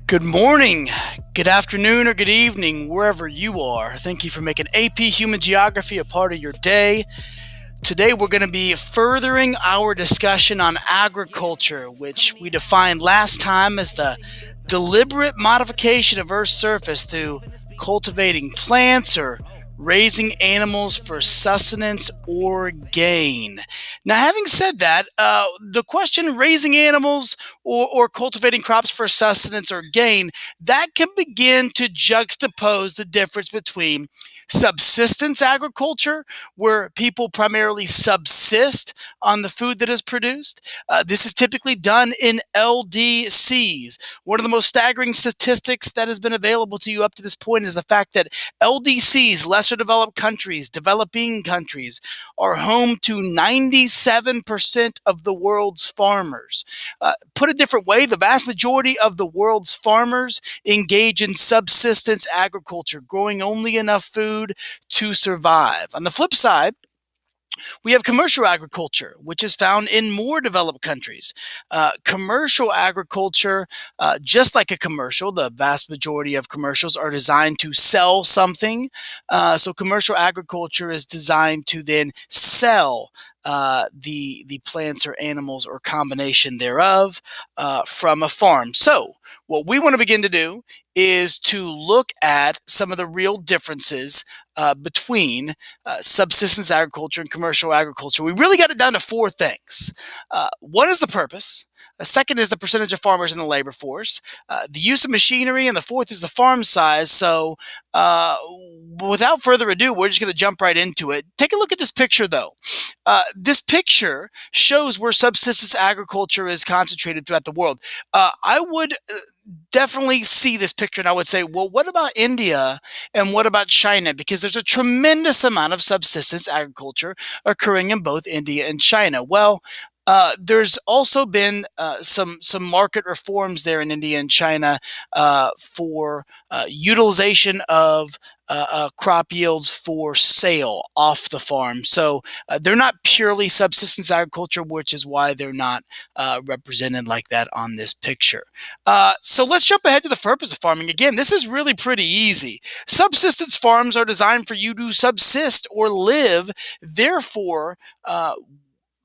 Good morning, good afternoon, or good evening, wherever you are. Thank you for making AP Human Geography a part of your day. Today, we're going to be furthering our discussion on agriculture, which we defined last time as the deliberate modification of Earth's surface through cultivating plants or raising animals for sustenance or gain. Now, having said that, the question raising animals or cultivating crops for sustenance or gain, that can begin to juxtapose the difference between subsistence agriculture, where people primarily subsist on the food that is produced. This is typically done in LDCs. One of the most staggering statistics that has been available to you up to this point is the fact that LDCs, lesser developed countries, developing countries, are home to 97% of the world's farmers. Put a different way, the vast majority of the world's farmers engage in subsistence agriculture, growing only enough food to survive. On the flip side, we have commercial agriculture, which is found in more developed countries. Commercial agriculture, just like a commercial, the vast majority of commercials are designed to sell something. So commercial agriculture is designed to then sell the plants or animals or combination thereof from a farm. So what we want to begin to do is to look at some of the real differences between subsistence agriculture and commercial agriculture. We really got it down to four things. One is the purpose. The second is the percentage of farmers in the labor force, the use of machinery, and the fourth is the farm size. So without further ado, we're just going to jump right into it. Take a look at this picture, though. This picture shows where subsistence agriculture is concentrated throughout the world. I would definitely see this picture and I would say, well, what about India and what about China? Because there's a tremendous amount of subsistence agriculture occurring in both India and China. Well, there's also been some market reforms there in India and China for utilization of crop yields for sale off the farm. So they're not purely subsistence agriculture, which is why they're not represented like that on this picture. So let's jump ahead to the purpose of farming. Again, this is really pretty easy. Subsistence farms are designed for you to subsist or live. Therefore,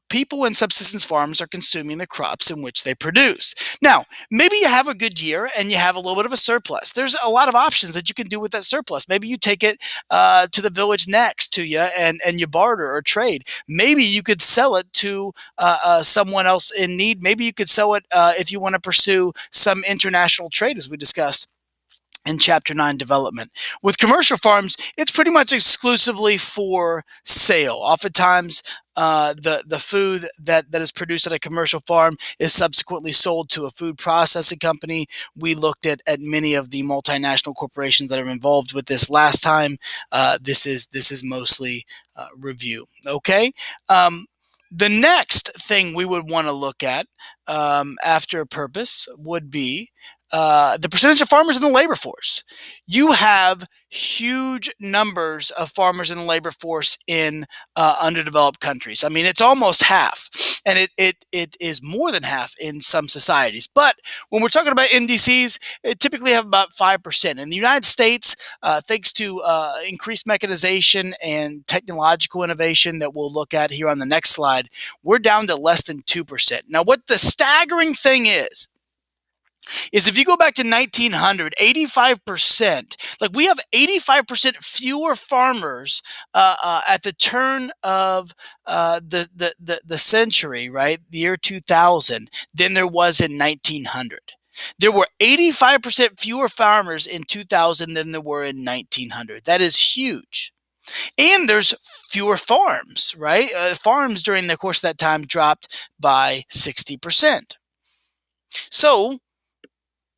people in subsistence farms are consuming the crops in which they produce. Now, maybe you have a good year and you have a little bit of a surplus. There's a lot of options that you can do with that surplus. Maybe you take it to the village next to you and you barter or trade. Maybe you could sell it to someone else in need. Maybe you could sell it if you want to pursue some international trade, as we discussed in Chapter 9 development. With commercial farms, it's pretty much exclusively for sale. Oftentimes, the food that is produced at a commercial farm is subsequently sold to a food processing company. We looked at many of the multinational corporations that are involved with this last time. This is mostly review. Okay. The next thing we would want to look at after purpose would be the percentage of farmers in the labor force. You have huge numbers of farmers in the labor force in underdeveloped countries. I mean, it's almost half, and it is more than half in some societies. But when we're talking about NDCs, it typically have about 5%. In the United States, thanks to increased mechanization and technological innovation that we'll look at here on the next slide, we're down to less than 2%. Now, what the staggering thing is if you go back to 1900, 85%, like we have 85% fewer farmers at the turn of the century, right, the year 2000, than there was in 1900. There were 85% fewer farmers in 2000 than there were in 1900. That is huge. And there's fewer farms, right? Farms during the course of that time dropped by 60%. So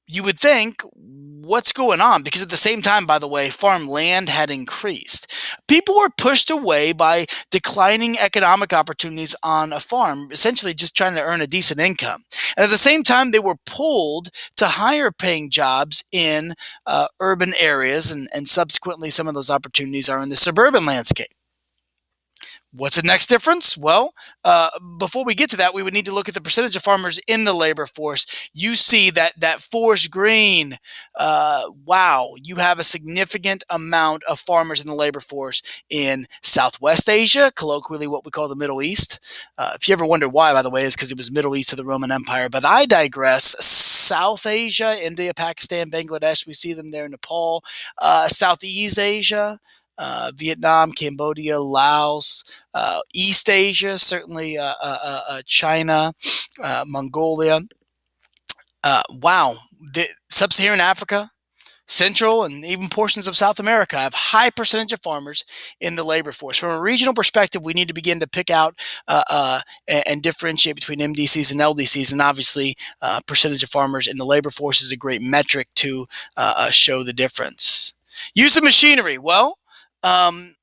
you would think, what's going on? Because at the same time, by the way, farm land had increased. People were pushed away by declining economic opportunities on a farm, essentially just trying to earn a decent income. And at the same time, they were pulled to higher paying jobs in urban areas, and subsequently some of those opportunities are in the suburban landscape. What's the next difference? Well, before we get to that, we would need to look at the percentage of farmers in the labor force. You see that forest green. Wow, you have a significant amount of farmers in the labor force in Southwest Asia, colloquially what we call the Middle East. If you ever wonder why, by the way, is because it was Middle East of the Roman Empire. But I digress. South Asia, India, Pakistan, Bangladesh, we see them there. Nepal, Southeast Asia. Vietnam, Cambodia, Laos, East Asia, certainly China, Mongolia. Wow, Sub-Saharan Africa, Central, and even portions of South America have high percentage of farmers in the labor force. From a regional perspective, we need to begin to pick out and differentiate between MDCs and LDCs, and obviously, percentage of farmers in the labor force is a great metric to show the difference. Use of machinery. Well, um,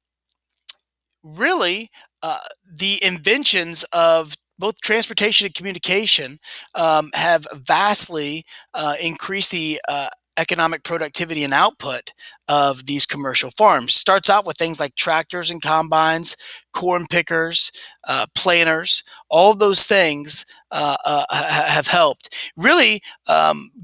really, uh, the inventions of both transportation and communication have vastly increased the economic productivity and output of these commercial farms. Starts out with things like tractors and combines, corn pickers, planters. All of those things have helped. Really,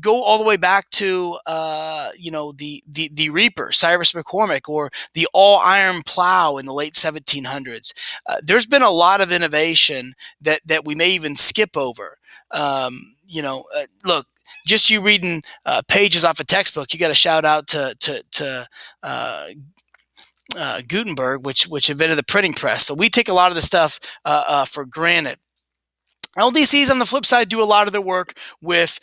go all the way back to the reaper, Cyrus McCormick, or the all iron plow in the late 1700s. There's been a lot of innovation that we may even skip over. Look, just you reading pages off a textbook, you got to shout out to Gutenberg, which invented the printing press. So we take a lot of the stuff for granted. LDCs, on the flip side, do a lot of their work with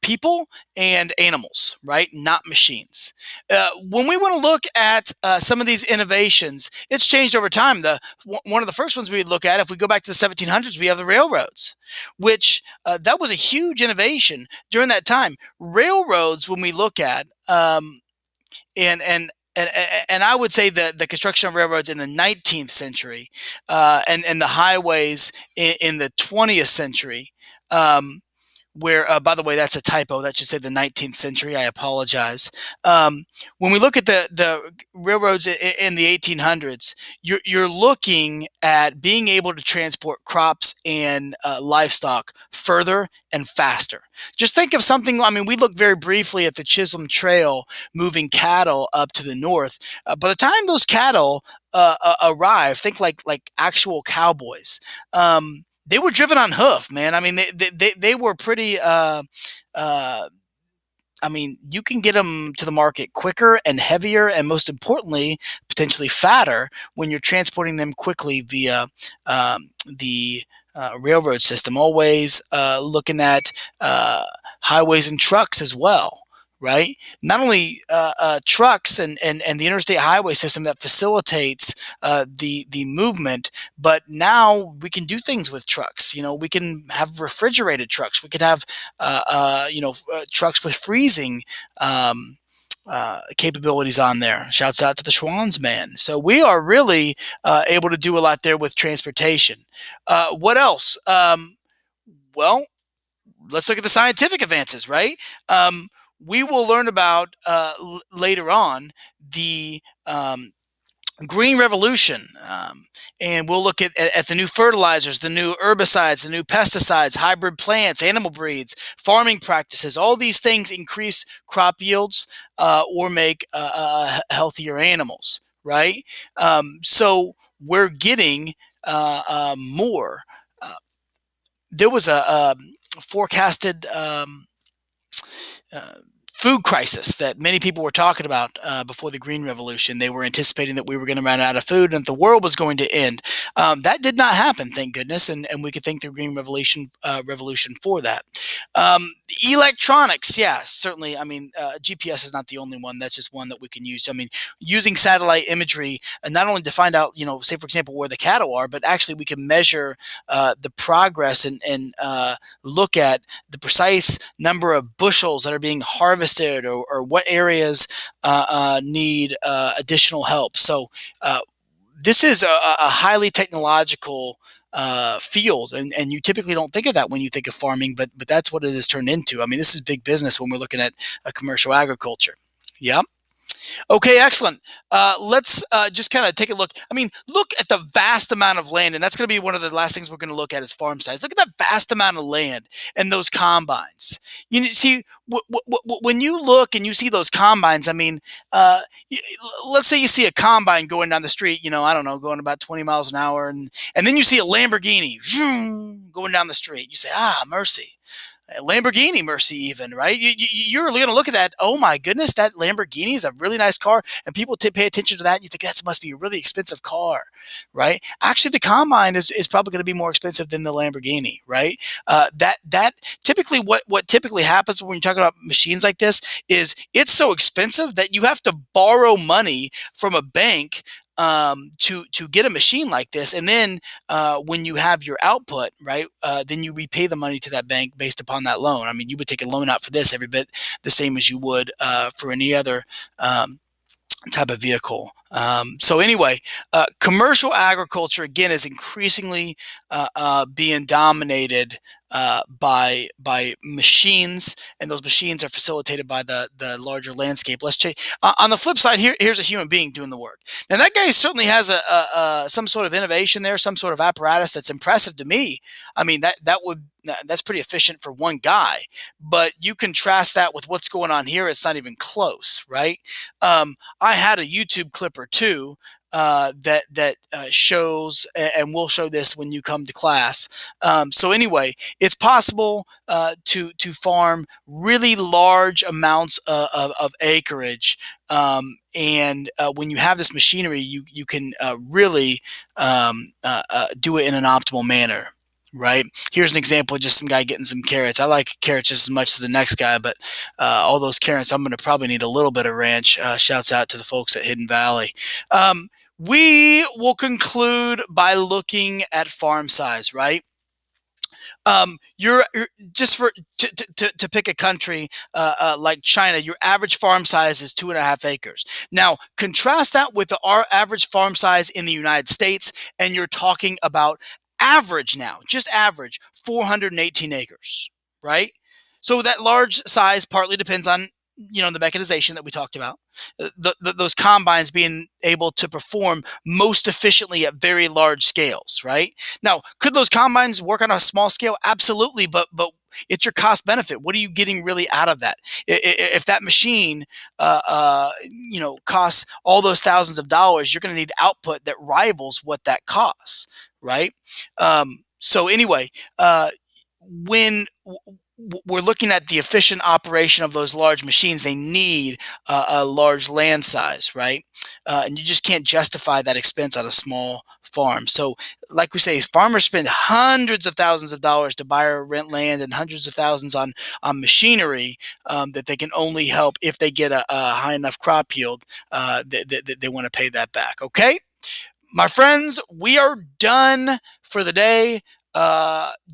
people and animals, right? Not machines. When we want to look at some of these innovations, it's changed over time. One of the first ones we look at, if we go back to the 1700s, we have the railroads, which that was a huge innovation during that time. Railroads, when we look at, and and and and I would say the construction of railroads in the 19th century, and the highways in the 20th century, um, where by the way, that's a typo. That should say the 19th century. I apologize. When we look at the railroads in the 1800s, you're looking at being able to transport crops and livestock further and faster. Just think of something. I mean, we look very briefly at the Chisholm Trail moving cattle up to the north. By the time those cattle arrive, think like actual cowboys. They were driven on hoof, man. I mean, they were pretty. Uh, I mean, you can get them to the market quicker and heavier, and most importantly, potentially fatter when you're transporting them quickly via the railroad system. Always looking at highways and trucks as well, right? Not only trucks and the interstate highway system that facilitates the movement, but now we can do things with trucks. You know, we can have refrigerated trucks. We can have trucks with freezing capabilities on there. Shouts out to the Schwann's man. So we are really able to do a lot there with transportation. What else? Well, let's look at the scientific advances, right? We will learn about later on the green revolution, and we'll look at the new fertilizers, the new herbicides, the new pesticides, hybrid plants, animal breeds, farming practices. All these things increase crop yields or make healthier animals, right? So we're getting more. There was a forecasted uh, food crisis that many people were talking about before the Green Revolution. They were anticipating that we were going to run out of food and that the world was going to end. That did not happen, thank goodness, and we could thank the Green Revolution for that. Um, Electronics, yeah, certainly. I mean, GPS is not the only one. That's just one that we can use. I mean, using satellite imagery, not only to find out, say for example, where the cattle are, but actually we can measure the progress and look at the precise number of bushels that are being harvested, or what areas need additional help. So this is a highly technological field, and you typically don't think of that when you think of farming, but that's what it has turned into. I mean, this is big business when we're looking at commercial agriculture. Yeah. Okay, excellent. Let's just kind of take a look. I mean, look at the vast amount of land, and that's going to be one of the last things we're going to look at is farm size. Look at that vast amount of land and those combines. See, when you look and you see those combines, I mean, uh, let's say you see a combine going down the street, I don't know, going about 20 miles an hour, and then you see a Lamborghini going down the street. You say, ah, mercy. Lamborghini mercy even, right? You're going to look at that. Oh my goodness, that Lamborghini is a really nice car, and people pay attention to that. And you think that must be a really expensive car, right? Actually, the Combine is probably going to be more expensive than the Lamborghini, right? That typically what typically happens when you're talking about machines like this is it's so expensive that you have to borrow money from a bank to get a machine like this, and then when you have your output, right, then you repay the money to that bank based upon that loan. I mean, you would take a loan out for this every bit the same as you would for any other type of vehicle. So anyway, commercial agriculture again is increasingly being dominated by machines, and those machines are facilitated by the larger landscape. Let's check on the flip side. Here's a human being doing the work. Now that guy certainly has a some sort of innovation there, some sort of apparatus that's impressive to me. I mean that's pretty efficient for one guy, but you contrast that with what's going on here. It's not even close, right? I had a YouTube clip or two that shows, and we'll show this when you come to class. So anyway, it's possible to farm really large amounts of acreage, and when you have this machinery, you can really do it in an optimal manner. Right. Here's an example of just some guy getting some carrots. I like carrots just as much as the next guy, but all those carrots, I'm going to probably need a little bit of ranch. Shouts out to the folks at Hidden Valley. We will conclude by looking at farm size, right? You're just for to pick a country like China, your average farm size is 2.5 acres. Now, contrast that with our average farm size in the United States, and you're talking about average now, just average 418 acres, right? So that large size partly depends on the mechanization that we talked about, those combines being able to perform most efficiently at very large scales, right? Now, could those combines work on a small scale? Absolutely, but it's your cost benefit. What are you getting really out of that? If that machine, costs all those thousands of dollars, you're going to need output that rivals what that costs, right? So anyway, when we're looking at the efficient operation of those large machines, they need a large land size, right? And you just can't justify that expense on a small farm. So, like we say, farmers spend hundreds of thousands of dollars to buy or rent land, and hundreds of thousands on machinery that they can only help if they get a high enough crop yield that they want to pay that back. Okay, my friends, we are done for the day.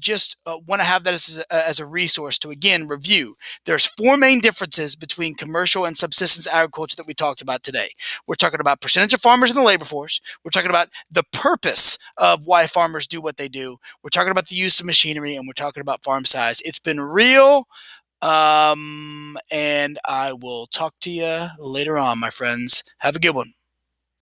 Just want to have that as a resource to again review. There's four main differences between commercial and subsistence agriculture that we talked about today. We're talking about percentage of farmers in the labor force. We're talking about the purpose of why farmers do what they do. We're talking about the use of machinery, and we're talking about farm size. It's been real, and I will talk to you later on, my friends. Have a good one.